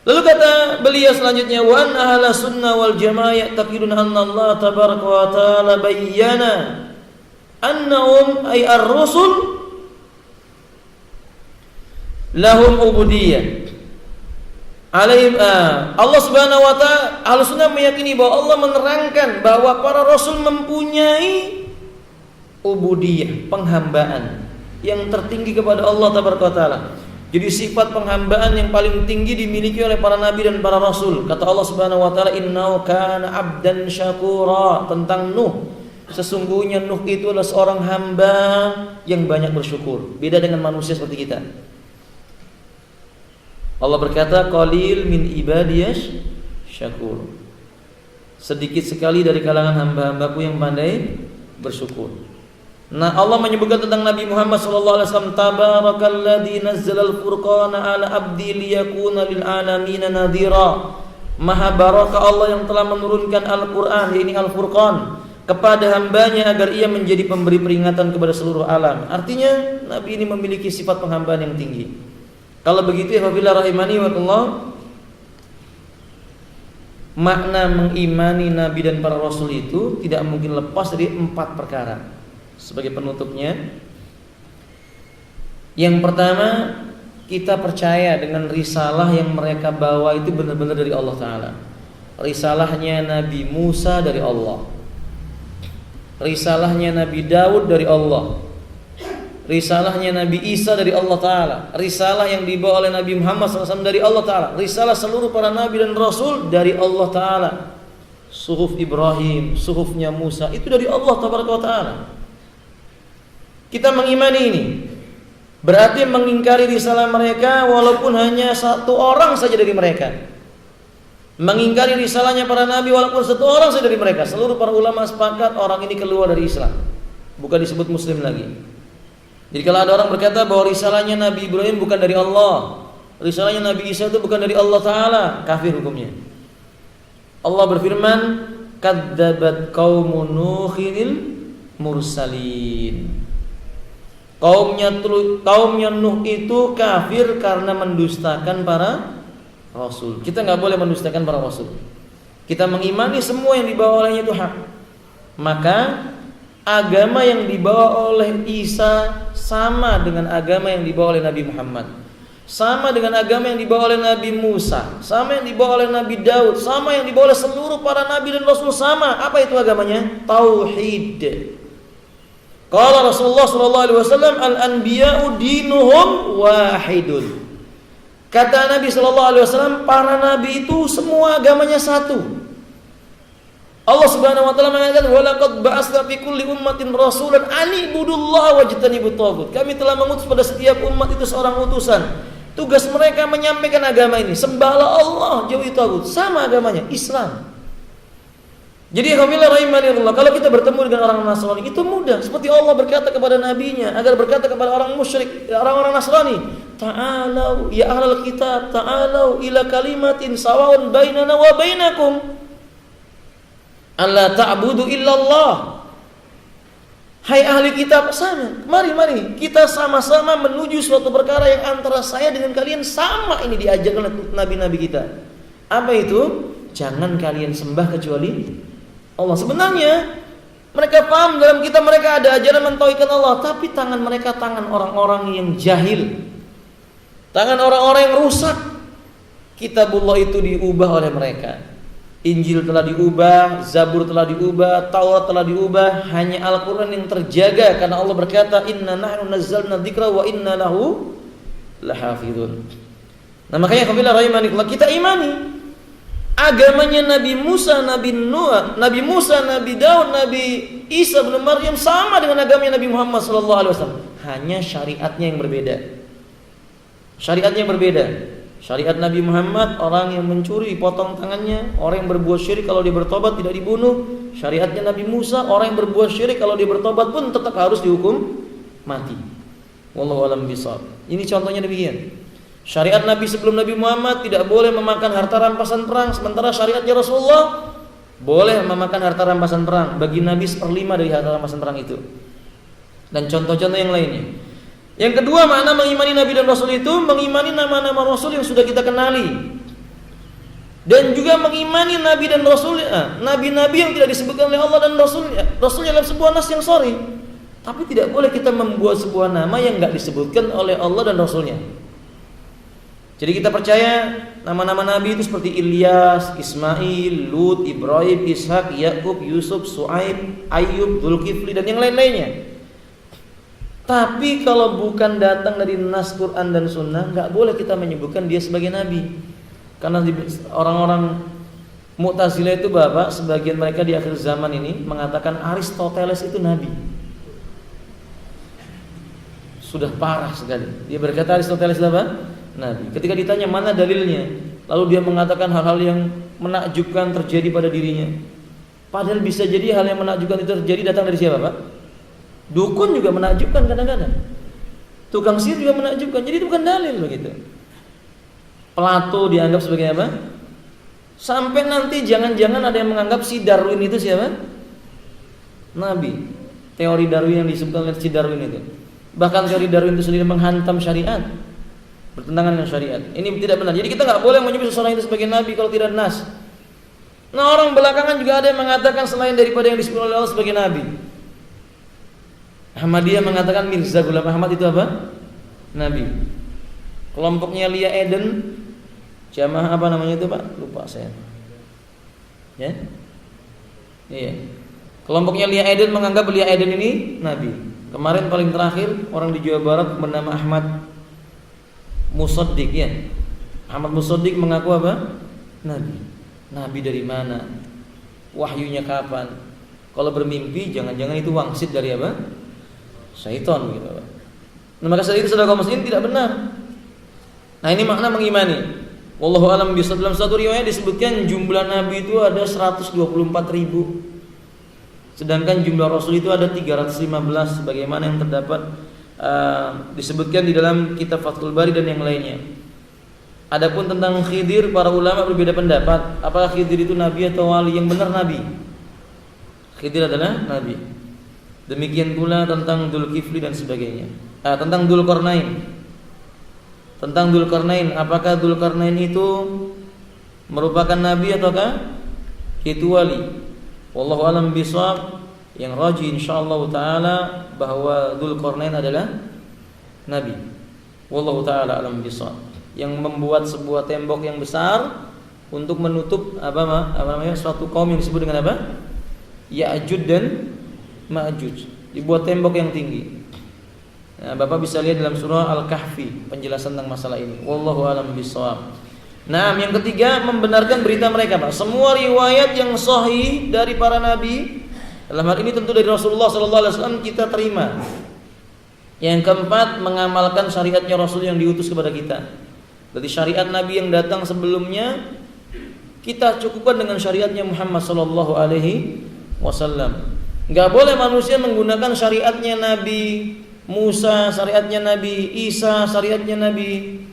lalu kata beliau selanjutnya, "Wa anna ahla sunnah wal jamaah ya'taqiduna anna Allah tabaraka wa ta'ala bayyana annahum ay ar-rusul lahum ubudiyyah." Allah Subhanahu wa Ta'ala, Ahlus Sunnah meyakini bahwa Allah menerangkan bahwa para rasul mempunyai ubudiyah, penghambaan yang tertinggi kepada Allah Tabaraka wa Ta'ala. Jadi sifat penghambaan yang paling tinggi dimiliki oleh para nabi dan para rasul. Kata Allah Subhanahu wa Ta'ala, "Innahu kana 'abdan syakura," tentang Nuh. Sesungguhnya Nuh itu adalah seorang hamba yang banyak bersyukur. Beda dengan manusia seperti kita. Allah berkata, "Qalil min ibadiyas syakur." sedikit sekali dari kalangan hamba-hambaku yang pandai bersyukur. Nah, Allah menyebutkan tentang Nabi Muhammad SAW, Tabarakalladzi nazzalal furqana ala abdi liyakuna lil alamin nadhira. Maha barakah Allah yang telah menurunkan Al-Qur'an, yakni Al-Furqan, kepada hambanya agar ia menjadi pemberi peringatan kepada seluruh alam. Artinya Nabi ini memiliki sifat penghambaan yang tinggi. Kalau begitu, apabila rahimani wa Allah, makna mengimani Nabi dan para Rasul itu tidak mungkin lepas dari 4 perkara. Sebagai penutupnya, yang pertama, kita percaya dengan risalah yang mereka bawa itu benar-benar dari Allah Ta'ala. Risalahnya Nabi Musa dari Allah, risalahnya Nabi Daud dari Allah, risalahnya Nabi Isa dari Allah Ta'ala, risalah yang dibawa oleh Nabi Muhammad SAW dari Allah Ta'ala, risalah seluruh para Nabi dan Rasul dari Allah Ta'ala. Suhuf Ibrahim, suhufnya Musa, itu dari Allah Ta'ala. Kita mengimani ini berarti mengingkari risalah mereka walaupun hanya 1 orang saja dari mereka. Mengingkari risalahnya para nabi walaupun 1 orang saja dari mereka. Seluruh para ulama sepakat orang ini keluar dari Islam, bukan disebut muslim lagi. Jadi kalau ada orang berkata bahwa risalahnya Nabi Ibrahim bukan dari Allah, risalahnya Nabi Isa itu bukan dari Allah Ta'ala, kafir hukumnya. Allah berfirman, kadzabat qaumun nuhin mursalin. Kaumnya Nuh itu kafir karena mendustakan para rasul. Kita nggak boleh mendustakan para rasul. Kita mengimani semua yang dibawa olehnya itu hak. Maka agama yang dibawa oleh Isa sama dengan agama yang dibawa oleh Nabi Muhammad, sama dengan agama yang dibawa oleh Nabi Musa, sama yang dibawa oleh Nabi Daud, sama yang dibawa oleh seluruh para nabi dan rasul. Sama. Apa itu agamanya? Tauhid. Qala Rasulullah sallallahu alaihi wasallam, al-anbiya'u dinuhum wahidun. Kata Nabi sallallahu alaihi wasallam, para nabi itu semua agamanya satu. Allah Subhanahu wa taala mengatakan, "Wa laqad ba'atsna fi kulli ummatin rasulan an ibudullaha wajtanibut taghut." Kami telah mengutus pada setiap umat itu seorang utusan. Tugas mereka menyampaikan agama ini, sembahlah Allah, jauhi taghut. Sama agamanya, Islam. Jadi alhamdulillah rahimanillah, kalau kita bertemu dengan orang Nasrani itu mudah, seperti Allah berkata kepada nabinya agar berkata kepada orang musyrik, orang-orang Nasrani, ta'alau ya ahlal kitab, ta'alau ila kalimatin sawaun bainana wa bainakum alla ta'budu illallah. Hai ahli kitab, sana, mari kita sama-sama menuju suatu perkara yang antara saya dengan kalian sama. Ini diajarkan oleh nabi-nabi kita. Apa itu? Jangan kalian sembah kecuali Allah. Sebenarnya mereka paham dalam kitab mereka ada ajaran mentauhidkan Allah, tapi tangan mereka tangan orang-orang yang jahil, tangan orang-orang yang rusak. Kitabullah itu diubah oleh mereka. Injil telah diubah, Zabur telah diubah, Taurat telah diubah, hanya Al-Quran yang terjaga karena Allah berkata, inna nahnu nazzalna dzikra wa inna lahu lahafidun. Nah makanya apabila rahimanillah, kita imani agamanya Nabi Musa, Nabi Nuh, Nabi Musa, Nabi Daud, Nabi Isa bin Maryam sama dengan agamanya Nabi Muhammad SAW. Hanya syariatnya yang berbeda. Syariatnya yang berbeda. Syariat Nabi Muhammad, orang yang mencuri potong tangannya, orang yang berbuat syirik kalau dia bertobat tidak dibunuh. Syariatnya Nabi Musa, orang yang berbuat syirik kalau dia bertobat pun tetap harus dihukum mati. Wallahu a'lam bishawab. Ini contohnya demikian. Syariat Nabi sebelum Nabi Muhammad tidak boleh memakan harta rampasan perang, sementara syariatnya Rasulullah boleh memakan harta rampasan perang. Bagi Nabi 1/5 dari harta rampasan perang itu. Dan contoh-contoh yang lainnya. Yang kedua, makna mengimani Nabi dan Rasul itu mengimani nama-nama Rasul yang sudah kita kenali, dan juga mengimani Nabi dan Rasul, Nabi-Nabi yang tidak disebutkan oleh Allah dan Rasulnya dalam sebuah nas yang sharih. Tapi tidak boleh kita membuat sebuah nama yang tidak disebutkan oleh Allah dan Rasulnya. Jadi kita percaya nama-nama Nabi itu seperti Ilyas, Ismail, Lut, Ibrahim, Ishak, Yakub, Yusuf, Su'aib, Ayub, Dzulkifli dan yang lain-lainnya. Tapi kalau bukan datang dari nas Quran dan Sunnah, nggak boleh kita menyebutkan dia sebagai Nabi. Karena orang-orang Mu'tazilah itu Bapak, sebagian mereka di akhir zaman ini mengatakan Aristoteles itu Nabi. Sudah parah sekali. Dia berkata Aristoteles apa? Nabi. Ketika ditanya mana dalilnya, lalu dia mengatakan hal-hal yang menakjubkan terjadi pada dirinya. Padahal bisa jadi hal yang menakjubkan itu terjadi datang dari siapa, Pak? Dukun juga menakjubkan kadang-kadang. Tukang sihir juga menakjubkan. Jadi itu bukan dalil begitu. Plato dianggap sebagai apa? Sampai nanti jangan-jangan ada yang menganggap si Darwin itu siapa? Nabi. Teori Darwin yang disebutkan oleh si Darwin itu. Bahkan teori Darwin itu sendiri menghantam syariat, bertentangan dengan syariat. Ini tidak benar. Jadi kita nggak boleh menyebut seseorang itu sebagai nabi kalau tidak nas. Nah, orang belakangan juga ada yang mengatakan selain daripada yang disebut oleh Allah sebagai nabi. Ahmadiyah mengatakan Mirza Ghulam Ahmad itu apa? Nabi. Kelompoknya Lia Eden, jamaah apa namanya itu, Pak? Lupa saya. Ya? Iya. Kelompoknya Lia Eden menganggap Lia Eden ini nabi. Kemarin paling terakhir orang di Jawa Barat bernama Ahmad Musaddiq, ya. Ahmad Musaddiq mengaku apa? Nabi. Nabi dari mana? Wahyunya kapan? Kalau bermimpi jangan-jangan itu wangsit dari apa? Syaitan gitu, Pak. Nah, maka saat itu saudara kaum muslimin tidak benar. Nah, ini makna mengimani. Wallahu a'lam bishawab. Dalam satu riwayat disebutkan jumlah nabi itu ada 124.000. Sedangkan jumlah rasul itu ada 315 sebagaimana yang terdapat disebutkan di dalam kitab Fathul Bari dan yang lainnya. Adapun tentang Khidir, para ulama berbeda pendapat. Apakah Khidir itu nabi atau wali? Yang benar nabi. Khidir adalah nabi. Demikian pula tentang Dzulkifli dan sebagainya. Tentang Dzulqarnain. Tentang Dzulqarnain, apakah Dzulqarnain itu merupakan nabi ataukah itu wali? Wallahu a'lam bishawab. Yang rajih insyaallah taala bahwa Dzulqarnain adalah nabi. Wallahu taala a'lam bishawab. Yang membuat sebuah tembok yang besar untuk menutup apa namanya suatu kaum yang disebut dengan apa? Ya'juj dan Ma'juj. Dibuat tembok yang tinggi. Nah, Bapak bisa lihat dalam surah Al-Kahfi penjelasan tentang masalah ini. Wallahu a'lam bishawab. Nah, yang ketiga membenarkan berita mereka, Pak. Semua riwayat yang sahih dari para nabi, dalam hal ini tentu dari Rasulullah sallallahu alaihi wasallam kita terima. Yang keempat, mengamalkan syariatnya Rasul yang diutus kepada kita. Berarti syariat Nabi yang datang sebelumnya kita cukupkan dengan syariatnya Muhammad sallallahu alaihi wasallam. Enggak boleh manusia menggunakan syariatnya Nabi Musa, syariatnya Nabi Isa, syariatnya Nabi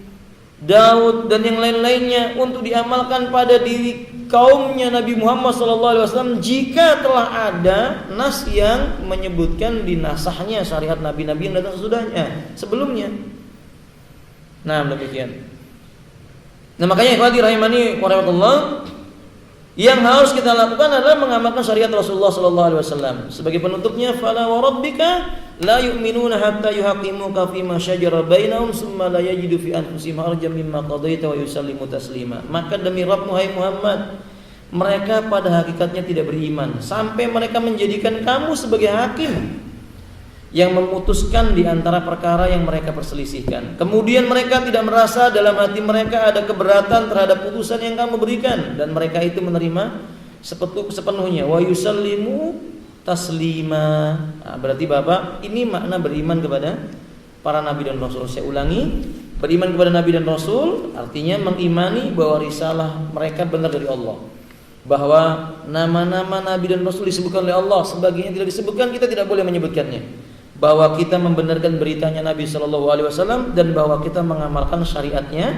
Daud dan yang lain-lainnya untuk diamalkan pada diri kaumnya Nabi Muhammad SAW jika telah ada nas yang menyebutkan dinasahnya syariat nabi-nabi yang datang sesudahnya sebelumnya. Nah, demikian. Nah, makanya ikhwati rahimani wa rahmatullah, yang harus kita lakukan adalah mengamalkan syariat Rasulullah SAW. Sebagai penutupnya, fala wa rabbika la yu'minuna hatta yuhaqimuka fima syajara bainahum tsumma la yajidu fi anfusihim harajan mimma qadaita wa yusallimu taslima. Maka demi Rabbmu hai Muhammad, mereka pada hakikatnya tidak beriman sampai mereka menjadikan kamu sebagai hakim yang memutuskan di antara perkara yang mereka perselisihkan. Kemudian mereka tidak merasa dalam hati mereka ada keberatan terhadap putusan yang kamu berikan dan mereka itu menerima sepenuhnya. Wa yusallimu taslima. Nah, berarti Bapak, ini makna beriman kepada para nabi dan rasul. Saya ulangi, beriman kepada nabi dan rasul artinya mengimani bahwa risalah mereka benar dari Allah. Bahwa nama-nama nabi dan rasul disebutkan oleh Allah, sebagainya tidak disebutkan, kita tidak boleh menyebutkannya. Bahwa kita membenarkan beritanya Nabi sallallahu alaihi wasallam dan bahwa kita mengamalkan syariatnya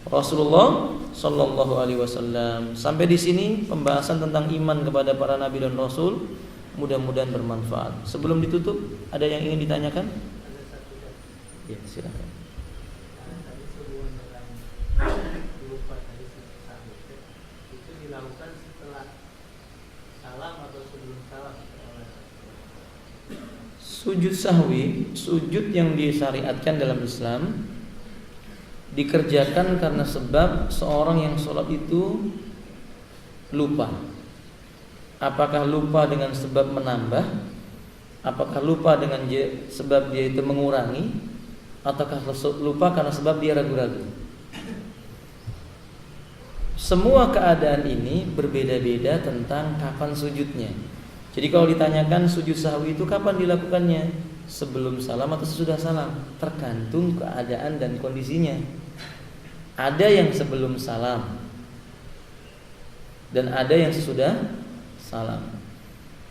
Rasulullah sallallahu alaihi wasallam. Sampai di sini pembahasan tentang iman kepada para nabi dan rasul, mudah-mudahan bermanfaat. Sebelum ditutup, ada yang ingin ditanyakan? Ya, silakan. Itu dilakukan setelah salam atau sebelum salam? Sujud sahwi, sujud yang disyariatkan dalam Islam dikerjakan karena sebab seorang yang sholat itu lupa. Apakah lupa dengan sebab menambah? Apakah lupa dengan sebab dia itu mengurangi? Ataukah lupa karena sebab dia ragu-ragu? Semua keadaan ini berbeda-beda tentang kapan sujudnya. Jadi kalau ditanyakan sujud sahwi itu kapan dilakukannya? Sebelum salam atau sesudah salam? Tergantung keadaan dan kondisinya. Ada yang sebelum salam dan ada yang sesudah salam.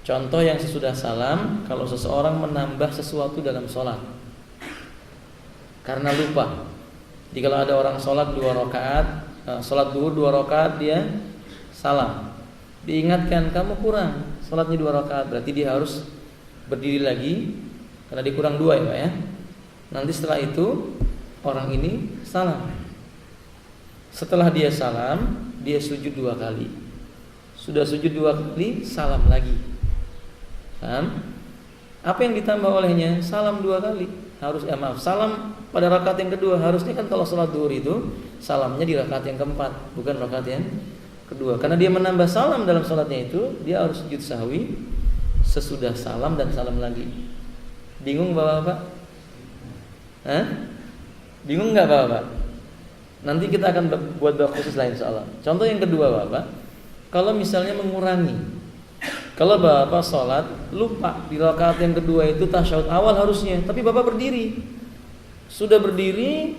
Contoh yang sesudah salam, kalau seseorang menambah sesuatu dalam sholat karena lupa. Jadi kalau ada orang sholat 2 rakaat, sholat duhur 2 rakaat, dia salam, diingatkan kamu kurang sholatnya 2 rakaat, berarti dia harus berdiri lagi karena dia kurang 2 ya Pak ya. Nanti setelah itu orang ini salam. Setelah dia salam, dia sujud 2 kali. Sudah sujud 2 kali, salam lagi. Paham? Apa yang ditambah olehnya? Salam 2 kali. Salam pada rakaat yang kedua. Harusnya kan kalau sholat duhur itu salamnya di rakaat yang keempat, bukan rakaat yang kedua. Karena dia menambah salam dalam sholatnya itu, dia harus sujud sahwi sesudah salam dan salam lagi. Bingung Bapak-bapak? Bingung nggak Bapak? Nanti kita akan buat bab khusus lain insyaallah. Contoh yang kedua Bapak, kalau misalnya mengurangi. Kalau Bapak sholat lupa di rakaat yang kedua itu tasyahud awal harusnya, tapi Bapak berdiri. Sudah berdiri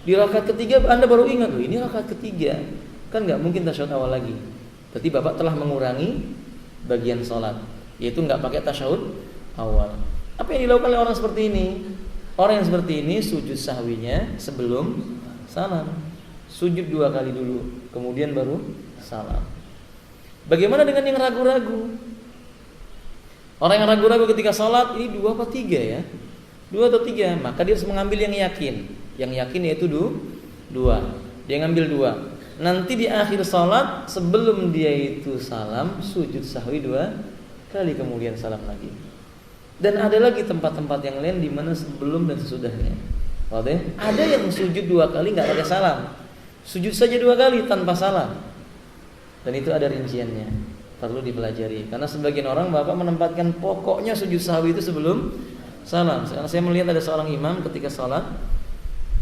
di rakaat ketiga Anda baru ingat, loh ini rakaat ketiga. Kan nggak mungkin tasyahud awal lagi. Berarti Bapak telah mengurangi bagian sholat, yaitu nggak pakai tasyahud awal. Apa yang dilakukan oleh orang seperti ini? Orang yang seperti ini sujud sahwinya sebelum salam. Sujud 2 kali dulu, kemudian baru salam. Bagaimana dengan yang ragu-ragu? Orang yang ragu-ragu ketika sholat, ini 2 atau 3 ya? 2 atau 3, maka dia harus mengambil yang yakin. Yang yakin yaitu 2. Dia ngambil 2. Nanti di akhir sholat, sebelum dia itu salam, sujud sahwi 2 kali, kemudian salam lagi. Dan ada lagi tempat-tempat yang lain di mana sebelum dan sesudahnya. Ada yang sujud 2 kali nggak pakai salam, sujud saja 2 kali tanpa salam. Dan itu ada rinciannya, perlu dipelajari. Karena sebagian orang Bapak menempatkan pokoknya sujud sahwi itu sebelum salam. Sekarang saya melihat ada seorang imam ketika sholat,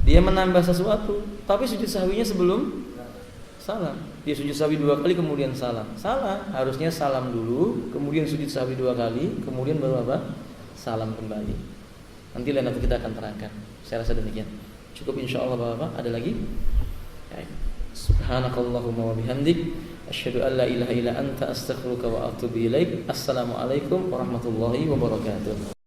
dia menambah sesuatu, tapi sujud sahwinya sebelum salam. Dia sujud sahwi 2 kali kemudian salam. Salah, harusnya salam dulu, kemudian sujud sahwi 2 kali, kemudian baru apa? Salam kembali. Nanti lain waktu kita akan terangkan. Saya rasa demikian. Cukup insyaallah Bapak. Ada lagi? Subhanakallahumma wa bihamdik, asyhadu an la ilaha illa anta, astaghfiruka wa atubu ilaik. Assalamualaikum warahmatullahi wabarakatuh.